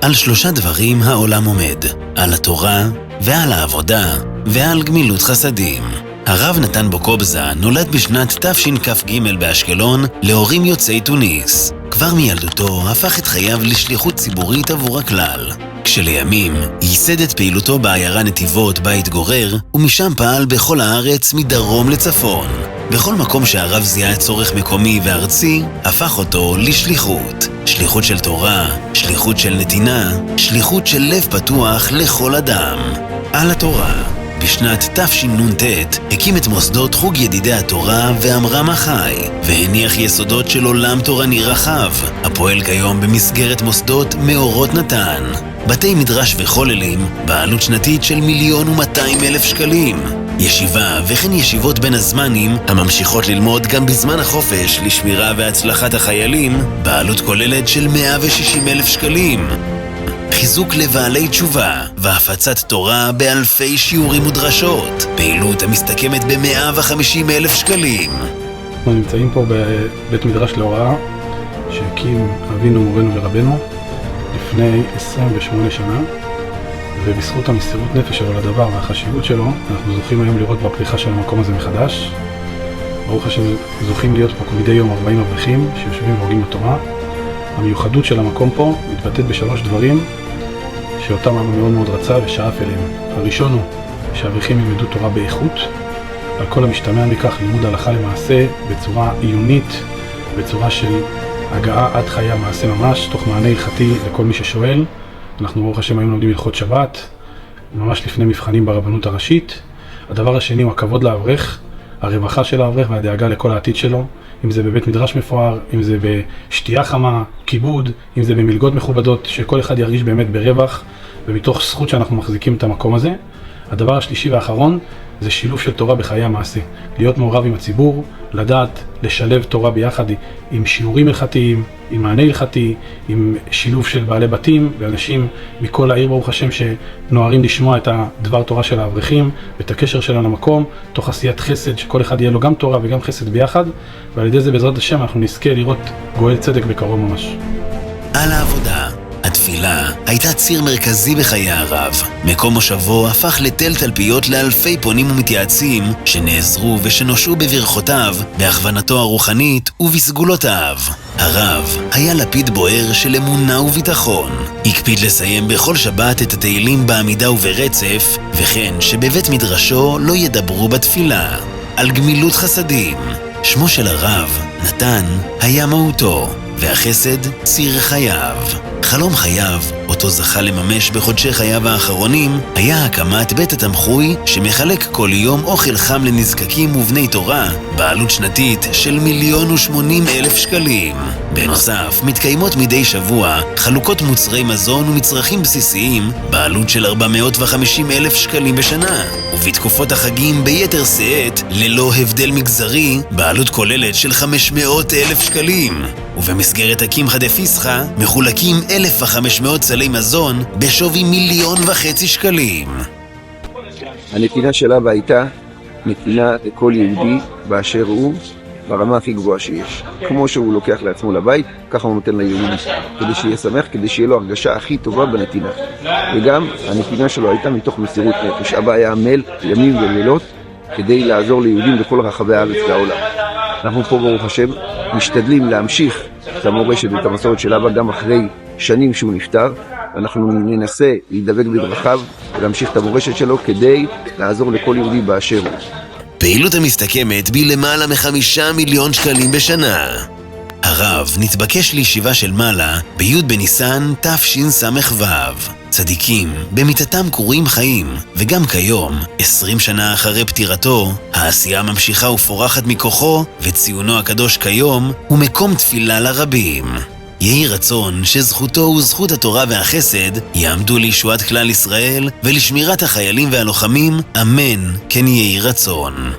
על 3 דברים העולם עומד, על התורה ועל העבודה ועל גמילות חסדים. הרב נתן בוקובזה נולד בשנת תשכ"ג באשקלון להורים יוצאי תוניס. כבר מילדותו הפך את חייו לשליחות ציבורית עבור הכלל. כשלימים ייסד את פעילותו בעיירה נתיבות בה התגורר, ומשם פעל בכל הארץ מדרום לצפון. בכל מקום שהרב זיהה צורך מקומי וארצי, הפך אותו לשליחות. שליחות של תורה, שליחות של נתינה, שליחות של לב פתוח לכל אדם. על התורה. בשנת תשנ"ט הקים את מוסדות חוג ידידי התורה ואמרם החי, והניח יסודות של עולם תורני רחב, הפועל כיום במסגרת מוסדות מאורות נתן. בתי מדרש וכוללים בעלות שנתית של 1,200,000 שקלים. ישיבה וכן ישיבות בין הזמנים הממשיכות ללמוד גם בזמן החופש לשמירה והצלחת החיילים בעלות כוללת של 160,000 שקלים. חיזוק לבעלי תשובה והפצת תורה באלפי שיעורים ודרשות, פעילות המסתכמת ב150,000 שקלים. אנחנו נמצאים פה בבית מדרש להוראה שהקים אבינו מורנו ורבנו לפני 28 שנה, ובזכות המסירות נפש שלו לדבר והחשיבות שלו אנחנו זוכים היום לראות בפריחה של המקום הזה מחדש. ברוך השם זוכים להיות פה מדי יום 40 אברכים שיושבים והוגים בתורה. המיוחדות של המקום פה מתבטאת ב3 דברים שאותם אבא מאוד מאוד רצה ושאף אליהם. הראשון הוא שהאברכים ילמדו תורה באיכות, על כל המשתמע מכך לימוד הלכה למעשה בצורה עיונית, בצורה של הגעה עד חיי המעשה ממש, תוך מענה הלכתי לכל מי ששואל. אנחנו ברוך השם היום לומדים הלכות שבת, ממש לפני מבחנים ברבנות הראשית. הדבר השני הוא הכבוד לאברך, הרווחה של האברך והדאגה לכל העתיד שלו, אם זה בבית מדרש מפואר, אם זה בשתייה חמה, כיבוד, אם זה במלגות מכובדות, שכל אחד ירגיש באמת ברווח, ומתוך זכות שאנחנו מחזיקים את המקום הזה. הדבר השלישי והאחרון זה שילוב של תורה בחיי המעשה. להיות מעורב עם הציבור, לדעת לשלב תורה ביחד עם שיעורים הלכתיים, עם מענה הלכתי, עם שילוב של בעלי בתים ואנשים מכל העיר ברוך השם שנוערים לשמוע את הדבר תורה של האברכים ואת הקשר שלנו למקום, תוך עשיית חסד שכל אחד יהיה לו גם תורה וגם חסד ביחד, ועל ידי זה בעזרת השם אנחנו נזכה לראות גואל צדק בקרוב ממש. על העבודה. התפילה הייתה ציר מרכזי בחיי הרב. מקום מושבו הפך לתל תלפיות לאלפי פונים ומתייעצים שנעזרו ושנושעו בברכותיו, בהכוונתו הרוחנית ובסגולותיו. הרב היה לפיד בוער של אמונה וביטחון. הקפיד לסיים בכל שבת את התהילים בעמידה וברצף, וכן שבבית מדרשו לא ידברו בתפילה. על גמילות חסדים. שמו של הרב, נתן, היה מהותו, והחסד ציר חייו. חלום חייו, אותו זכה לממש בחודשי חייו האחרונים, היה הקמת בית התמחוי שמחלק כל יום אוכל חם לנזקקים ובני תורה, בעלות שנתית של 1,080,000 שקלים. בנוסף, מתקיימות מדי שבוע חלוקות מוצרי מזון ומצרכים בסיסיים, בעלות של 450,000 שקלים בשנה, ובתקופות החגים ביתר שאת, ללא הבדל מגזרי, בעלות כוללת של 500,000 שקלים. ובמסגרת הקמחא דפסחא מחולקים 1,500 סלי מזון בשווי 1,500,000 שקלים. הנתינה של אבא הייתה נתינה לכל יהודי באשר הוא, ברמה הכי גבוהה שיש. כמו שהוא לוקח לעצמו לבית, ככה הוא נותן ליהודי, כדי שיהיה שמח, כדי שיהיה לו הרגשה הכי טובה בנתינה. וגם הנתינה שלו הייתה מתוך מסירות נפש. אבא היה עמל ימים ולילות כדי לעזור ליהודים בכל רחבי הארץ והעולם. אנחנו פה ברוך השם משתדלים להמשיך את המורשת ואת המסורת של אבא גם אחרי שנים שהוא נפטר. אנחנו ננסה להידבק בדרכיו ולהמשיך את המורשת שלו כדי לעזור לכל יהודי באשר הוא. פעילות המסתכמת בלמעלה מ5 מיליון שקלים בשנה. הרב נתבקש לישיבה של מעלה בי' בניסן תשס"ו. צדיקים במיתתם קרויים חיים, וגם כיום, 20 שנה אחרי פטירתו, העשייה ממשיכה ופורחת מכוחו, וציונו הקדוש כיום הוא מקום תפילה לרבים. יהי רצון שזכותו וזכות התורה והחסד יעמדו לישועת כלל ישראל ולשמירת החיילים והלוחמים, אמן כן יהי רצון.